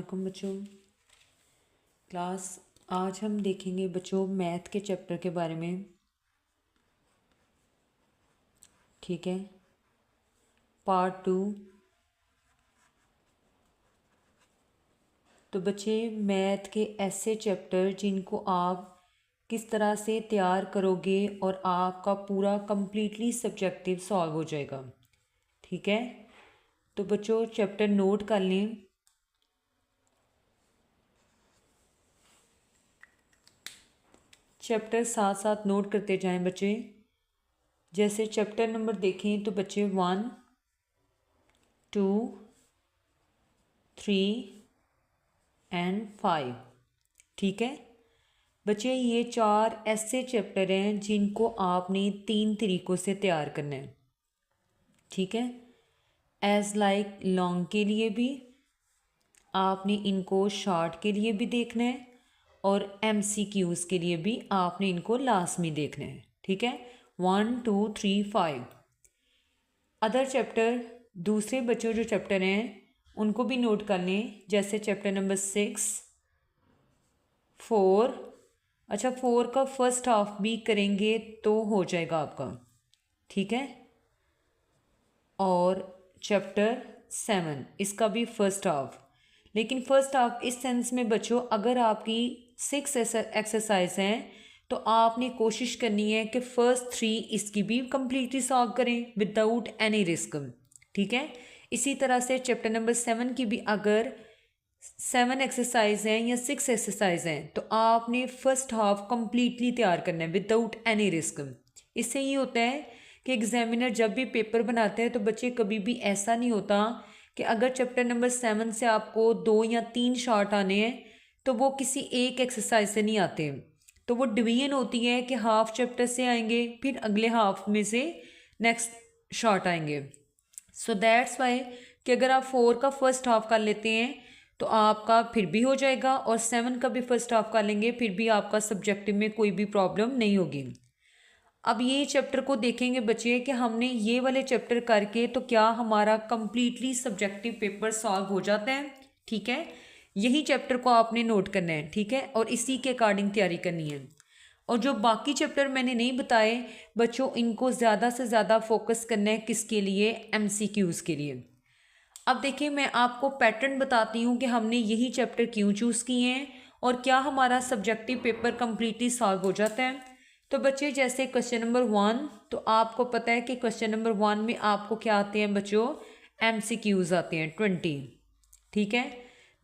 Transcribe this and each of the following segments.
वालेकुम बच्चों। क्लास आज हम देखेंगे बच्चों मैथ के चैप्टर के बारे में। ठीक है, पार्ट 2। तो बच्चे मैथ के ऐसे चैप्टर जिनको आप किस तरह से तैयार करोगे और आपका पूरा कंप्लीटली सब्जेक्टिव सॉल्व हो जाएगा। ठीक है, तो बच्चों चैप्टर नोट कर लें। चैप्टर साथ साथ नोट करते जाएं बच्चे। जैसे चैप्टर नंबर देखें तो बच्चे 1, 2, 3 एंड 5। ठीक है बच्चे, ये 4 ऐसे चैप्टर हैं जिनको आपने 3 तरीक़ों से तैयार करना है। ठीक है, एज़ लाइक लॉन्ग के लिए भी आपने इनको शॉर्ट के लिए भी देखना है और MCQs के लिए भी आपने इनको लास्ट में देखना है। ठीक है, 1, 2, 3, 5। अदर चैप्टर दूसरे बच्चों जो चैप्टर हैं उनको भी नोट कर लें। जैसे चैप्टर नंबर 6, 4। अच्छा, 4 का फर्स्ट हाफ भी करेंगे तो हो जाएगा आपका। ठीक है, और चैप्टर 7 इसका भी फर्स्ट हाफ। लेकिन फर्स्ट हाफ इस सेंस में बच्चों, अगर आपकी 6 एक्सरसाइज हैं तो आपने कोशिश करनी है कि फर्स्ट 3 इसकी भी कंप्लीटली सॉल्व करें विदाउट एनी रिस्क। ठीक है, इसी तरह से चैप्टर नंबर 7 की भी अगर 7 एक्सरसाइज हैं या 6 एक्सरसाइज हैं तो आपने फर्स्ट हाफ कंप्लीटली तैयार करना है विदाउट एनी रिस्क। इससे ये होता है कि एग्जामिनर जब भी पेपर बनाते हैं तो बच्चे कभी भी ऐसा नहीं होता कि अगर चैप्टर नंबर 7 से आपको 2 या 3 शॉर्ट आने हैं तो वो किसी एक एक्सरसाइज से नहीं आते। तो वो डिवीजन होती है कि हाफ चैप्टर से आएंगे, फिर अगले हाफ में से नेक्स्ट शॉर्ट आएंगे। सो दैट्स वाई कि अगर आप 4 का फर्स्ट हाफ कर लेते हैं तो आपका फिर भी हो जाएगा, और 7 का भी फर्स्ट हाफ कर लेंगे फिर भी आपका सब्जेक्टिव में कोई भी प्रॉब्लम नहीं होगी। अब ये चैप्टर को देखेंगे बच्चे कि हमने ये वाले चैप्टर करके तो क्या हमारा कंप्लीटली सब्जेक्टिव पेपर सॉल्व हो जाता है। ठीक है, यही चैप्टर को आपने नोट करना है। ठीक है, और इसी के अकॉर्डिंग तैयारी करनी है। और जो बाकी चैप्टर मैंने नहीं बताए बच्चों, इनको ज़्यादा से ज़्यादा फोकस करना है किसके लिए, MCQs के लिए। अब देखिए, मैं आपको पैटर्न बताती हूँ कि हमने यही चैप्टर क्यों चूज़ किए हैं और क्या हमारा सब्जेक्टिव पेपर कंप्लीटली सॉल्व हो जाता है। तो बच्चे जैसे क्वेश्चन नंबर 1, तो आपको पता है कि क्वेश्चन नंबर 1 में आपको क्या आते हैं बच्चों, MCQs आते हैं 20। ठीक है,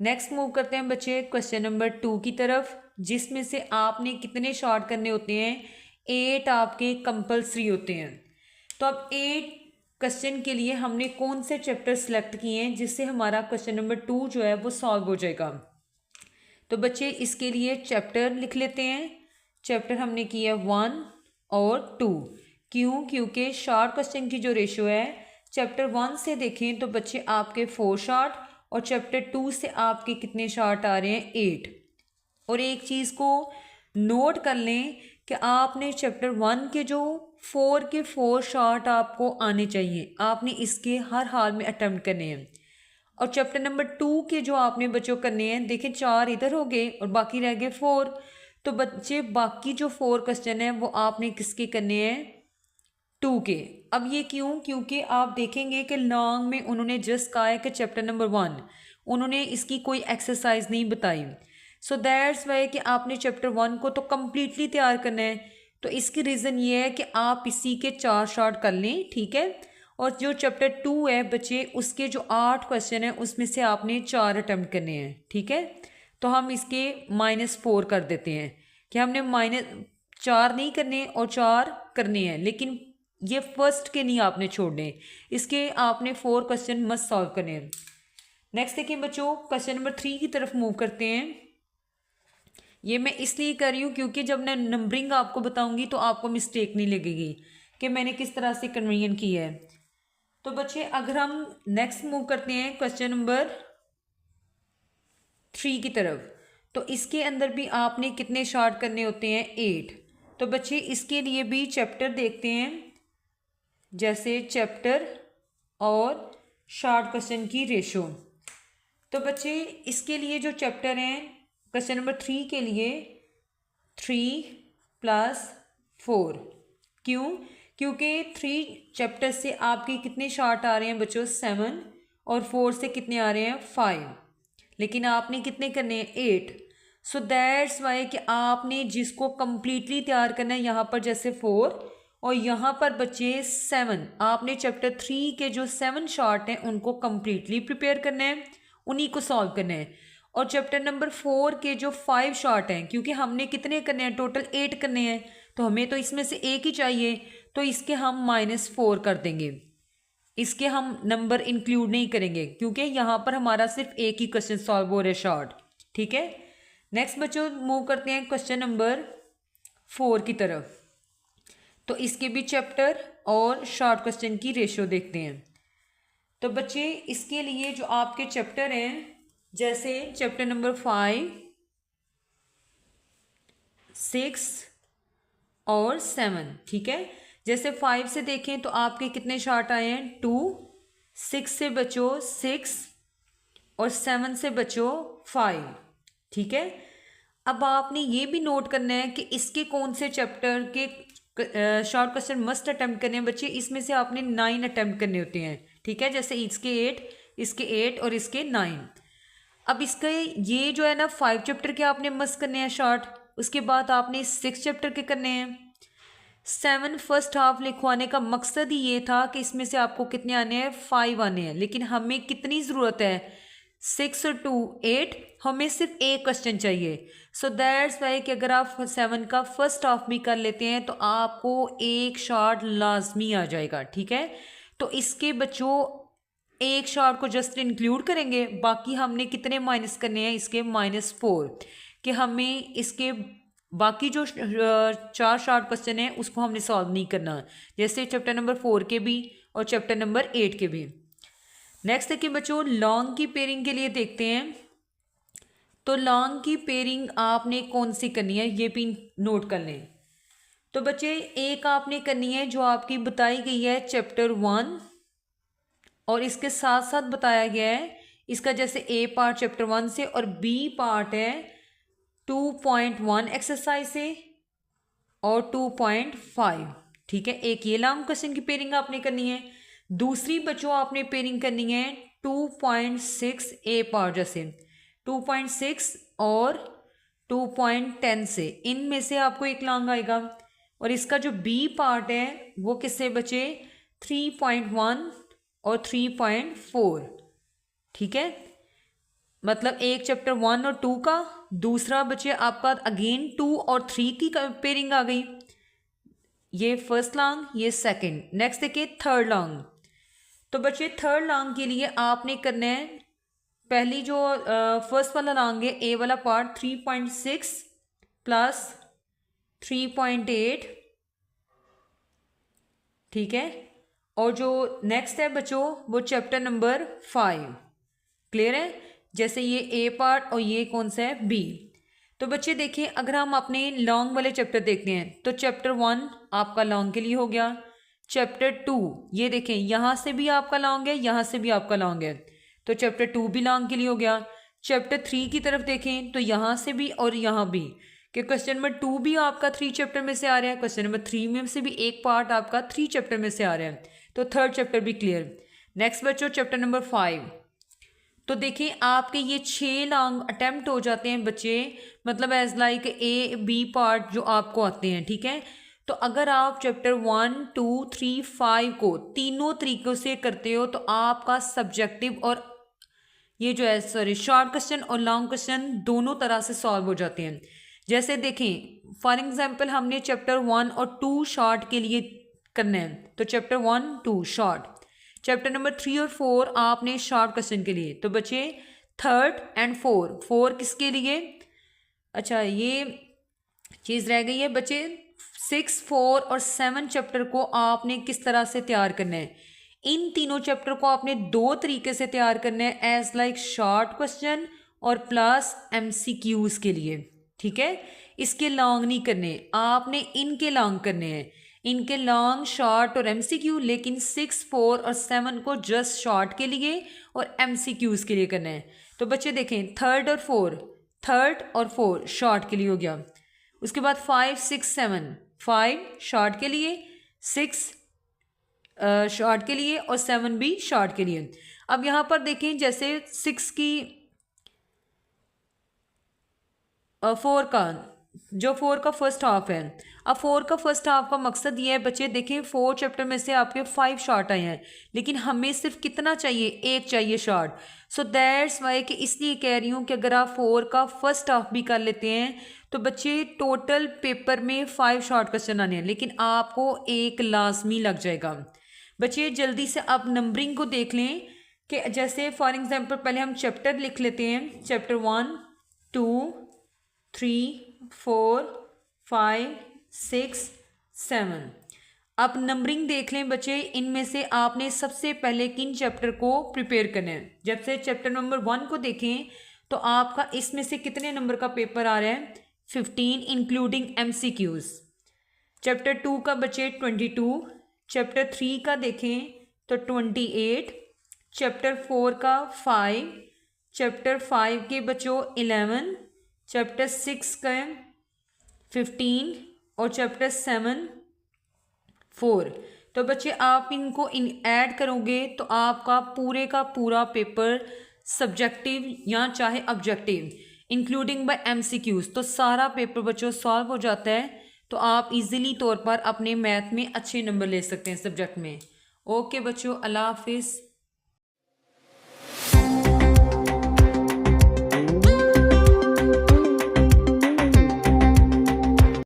नेक्स्ट मूव करते हैं बच्चे क्वेश्चन नंबर 2 की तरफ, जिसमें से आपने कितने शॉर्ट करने होते हैं, 8 आपके कंपल्सरी होते हैं। तो अब 8 क्वेश्चन के लिए हमने कौन से चैप्टर सेलेक्ट किए हैं जिससे हमारा क्वेश्चन नंबर 2 जो है वो सॉल्व हो जाएगा। तो बच्चे इसके लिए चैप्टर लिख लेते हैं। चैप्टर हमने किया 1 और 2। क्यों? क्योंकि शॉर्ट क्वेश्चन की जो रेशो है चैप्टर 1 से देखें तो बच्चे आपके 4 शॉर्ट, और चैप्टर 2 से आपके कितने शॉर्ट आ रहे हैं, 8। और एक चीज़ को नोट कर लें कि आपने चैप्टर 1 के जो 4 के 4 शॉर्ट आपको आने चाहिए, आपने इसके हर हाल में अटेम्प्ट करने हैं। और चैप्टर नंबर 2 के जो आपने बच्चों करने हैं, देखें 4 इधर हो गए और बाकी रह गए 4। तो बच्चे बाकी जो 4 क्वेश्चन हैं वो आपने किसके करने हैं, 2 के। अब ये क्यों? क्योंकि आप देखेंगे कि लॉन्ग में उन्होंने जस्ट कहा है कि चैप्टर नंबर 1, उन्होंने इसकी कोई एक्सरसाइज नहीं बताई। सो दैट्स वाई कि आपने चैप्टर 1 को तो कम्प्लीटली तैयार करना है। तो इसकी रीज़न ये है कि आप इसी के 4 शॉर्ट कर लें। ठीक है, और जो चैप्टर 2 है बच्चे, उसके जो 8 क्वेश्चन हैं उसमें से आपने 4 अटैम्प्ट करने हैं। ठीक है, तो हम इसके -4 कर देते हैं कि हमने -4 नहीं करने और 4 करने हैं, लेकिन ये फर्स्ट के नहीं आपने छोड़ने, इसके आपने 4 क्वेश्चन मस्ट सॉल्व करने हैं। नेक्स्ट देखिए बच्चों, क्वेश्चन नंबर 3 की तरफ मूव करते हैं। ये मैं इसलिए कर रही हूँ क्योंकि जब मैं नंबरिंग आपको बताऊंगी तो आपको मिस्टेक नहीं लगेगी कि मैंने किस तरह से कन्वीनियन किया है। तो बच्चे अगर हम नेक्स्ट मूव करते हैं क्वेश्चन नंबर 3 की तरफ, तो इसके अंदर भी आपने कितने शॉर्ट करने होते हैं, 8। तो बच्चे इसके लिए भी चैप्टर देखते हैं, जैसे चैप्टर और शॉर्ट क्वेश्चन की रेशो। तो बच्चे इसके लिए जो चैप्टर हैं क्वेश्चन नंबर 3 के लिए 3+4, क्यों? क्योंकि 3 चैप्टर से आपके कितने शॉर्ट आ रहे हैं बच्चों 7 और 4 से कितने आ रहे हैं 5, लेकिन आपने कितने करने हैं 8। सो दैट्स वाई कि आपने जिसको कंप्लीटली तैयार करना है यहाँ पर जैसे 4 और यहाँ पर बच्चे 7, आपने चैप्टर 3 के जो 7 शॉर्ट हैं उनको कंप्लीटली प्रिपेयर करना है, उन्हीं को सॉल्व करना है। और चैप्टर नंबर 4 के जो 5 शॉर्ट हैं, क्योंकि हमने कितने करने हैं टोटल 8 करने हैं, तो हमें तो इसमें से एक ही चाहिए, तो इसके हम -4 कर देंगे, इसके हम नंबर इंक्लूड नहीं करेंगे क्योंकि यहाँ पर हमारा सिर्फ एक ही क्वेश्चन सॉल्व हो रहा है शॉर्ट। ठीक है, नेक्स्ट बच्चों मूव करते हैं क्वेश्चन नंबर 4 की तरफ। तो इसके भी चैप्टर और शॉर्ट क्वेश्चन की रेशियो देखते हैं। तो बच्चे इसके लिए जो आपके चैप्टर हैं जैसे चैप्टर नंबर 5, 6 और 7, ठीक है। जैसे 5 से देखें तो आपके कितने शॉर्ट आए हैं 2, 6 से बचो 6 और 7 से बचो 5, ठीक है। अब आपने ये भी नोट करना है कि इसके कौन से चैप्टर के शॉर्ट क्वेश्चन मस्ट अटेम्प्ट करने हैं बच्चे। इसमें से आपने 9 अटेम्प्ट करने होते हैं, ठीक है। जैसे इसके 8, इसके 8 और इसके 9। अब इसका ये जो है ना 5 चैप्टर के आपने मस्ट करने हैं शॉर्ट, उसके बाद आपने 6 चैप्टर के करने हैं। 7 फर्स्ट हाफ लिखवाने का मकसद ही ये था कि इसमें से आपको कितने आने हैं 5 आने हैं, लेकिन हमें कितनी ज़रूरत है 6 और 2 8, हमें सिर्फ एक क्वेश्चन चाहिए। सो दैट्स वाई कि अगर आप 7 का फर्स्ट हाफ भी कर लेते हैं तो आपको एक शॉर्ट लाजमी आ जाएगा, ठीक है। तो इसके बच्चों एक शॉर्ट को जस्ट इंक्लूड करेंगे, बाकी हमने कितने माइनस करने हैं इसके -4, कि हमें इसके बाकी जो 4 शॉर्ट क्वेश्चन है उसको हमने सॉल्व नहीं करना, जैसे चैप्टर नंबर 4 के भी और चैप्टर नंबर 8 के भी। नेक्स्ट देखिए बच्चों लॉन्ग की पेयरिंग के लिए देखते हैं। तो लॉन्ग की पेयरिंग आपने कौन सी करनी है ये भी नोट कर लें। तो बच्चे एक आपने करनी है जो आपकी बताई गई है चैप्टर 1 और इसके साथ साथ बताया गया है इसका, जैसे ए पार्ट चैप्टर 1 से और बी पार्ट है 2.1 एक्सरसाइज से और 2.5, ठीक है। एक ये लॉन्ग क्वेश्चन की पेयरिंग आपने करनी है। दूसरी बच्चों आपने पेयरिंग करनी है 2.6 ए पार्ट, जैसे 2.6 और 2.10 से, इनमें से आपको एक लॉन्ग आएगा। और इसका जो बी पार्ट है वो किससे बचे 3.1 और 3.4, ठीक है। मतलब एक चैप्टर 1 और 2 का, दूसरा बचे आपका अगेन 2 और 3 की पेयरिंग आ गई। ये फर्स्ट लॉन्ग, ये सेकंड। नेक्स्ट देखिए थर्ड लॉन्ग। तो बच्चे थर्ड लॉन्ग के लिए आपने करना है पहली जो फर्स्ट वाला लॉन्ग है ए वाला पार्ट 3.6 प्लस 3.8, ठीक है। और जो नेक्स्ट है बच्चों वो चैप्टर नंबर 5, क्लियर है। जैसे ये ए पार्ट और ये कौन सा है बी। तो बच्चे देखिए अगर हम अपने लॉन्ग वाले चैप्टर देखते हैं तो चैप्टर 1 आपका लॉन्ग के लिए हो गया। चैप्टर 2 ये देखें यहाँ से भी आपका लॉन्ग है, यहाँ से भी आपका लॉन्ग है, तो चैप्टर 2 भी लॉन्ग के लिए हो गया। चैप्टर 3 की तरफ देखें तो यहाँ से भी और यहाँ भी, कि क्वेश्चन नंबर 2 भी आपका 3 चैप्टर में से आ रहा है, क्वेश्चन नंबर 3 में से भी एक पार्ट आपका 3 चैप्टर में से आ रहा है, तो थर्ड चैप्टर भी क्लियर। नेक्स्ट बच्चों चैप्टर नंबर 5। तो देखिए आपके ये 6 लॉन्ग अटेम्प्ट हो जाते हैं बच्चे, मतलब as like A B part जो आपको आते हैं, ठीक है। तो अगर आप चैप्टर 1 2 3 5 को तीनों तरीकों से करते हो तो आपका सब्जेक्टिव और ये जो है शॉर्ट क्वेश्चन और लॉन्ग क्वेश्चन दोनों तरह से सॉल्व हो जाते हैं। जैसे देखें फॉर एग्जांपल हमने चैप्टर 1 और 2 शॉर्ट के लिए करना है, तो चैप्टर 1 2 शॉर्ट, चैप्टर नंबर 3 और 4 आपने शॉर्ट क्वेश्चन के लिए। तो बच्चे थर्ड एंड 4 किसके लिए, अच्छा ये चीज़ रह गई है बच्चे 6 4 और 7 चैप्टर को आपने किस तरह से तैयार करना है। इन तीनों चैप्टर को आपने 2 तरीके से तैयार करना है, एज लाइक शॉर्ट क्वेश्चन और प्लस MCQs के लिए, ठीक है। इसके लॉन्ग नहीं करने, आपने इनके लॉन्ग करने हैं, इनके लॉन्ग शॉर्ट और MCQ, लेकिन 6 4 और 7 को जस्ट शॉर्ट के लिए और MCQs के लिए करना है। तो बच्चे देखें थर्ड और फोर शॉर्ट के लिए हो गया। उसके बाद 5 6 7, 5 शॉर्ट के लिए, 6 शॉर्ट के लिए और 7 भी शॉर्ट के लिए। अब यहाँ पर देखें जैसे 6 की 4 का जो 4 का फर्स्ट हाफ है, अब 4 का फर्स्ट हाफ का मकसद ये है बच्चे देखें 4 चैप्टर में से आपके 5 शॉर्ट आए हैं, लेकिन हमें सिर्फ कितना चाहिए, एक चाहिए शॉर्ट। सो दैट्स वाई कि इसलिए कह रही हूँ कि अगर आप 4 का फर्स्ट हाफ भी कर लेते हैं तो बच्चे टोटल पेपर में 5 शॉर्ट क्वेश्चन आने हैं, लेकिन आपको एक लाजमी लग जाएगा। बच्चे जल्दी से आप नंबरिंग को देख लें कि जैसे फॉर एग्जांपल पहले हम चैप्टर लिख लेते हैं, चैप्टर 1 2 3 4 5 6 7। अब नंबरिंग देख लें बच्चे, इनमें से आपने सबसे पहले किन चैप्टर को प्रिपेयर करना है। जब से चैप्टर नंबर 1 को देखें तो आपका इसमें से कितने नंबर का पेपर आ रहा है, 15 इंक्लूडिंग MCQs। चैप्टर 2 का बच्चे 22, चैप्टर 3 का देखें तो 28, चैप्टर 4 का 5, चैप्टर 5 के बच्चों 11, चैप्टर 6 का 15 और चैप्टर 7 4। तो बच्चे आप इनको ऐड करोगे तो आपका पूरे का पूरा पेपर सब्जेक्टिव या चाहे ऑब्जेक्टिव इंक्लूडिंग बाय MCQs, तो सारा पेपर बच्चों सॉल्व हो जाता है। तो आप इजीली तौर पर अपने मैथ में अच्छे नंबर ले सकते हैं सब्जेक्ट में। ओके बच्चों, अल्लाह हाफिज़।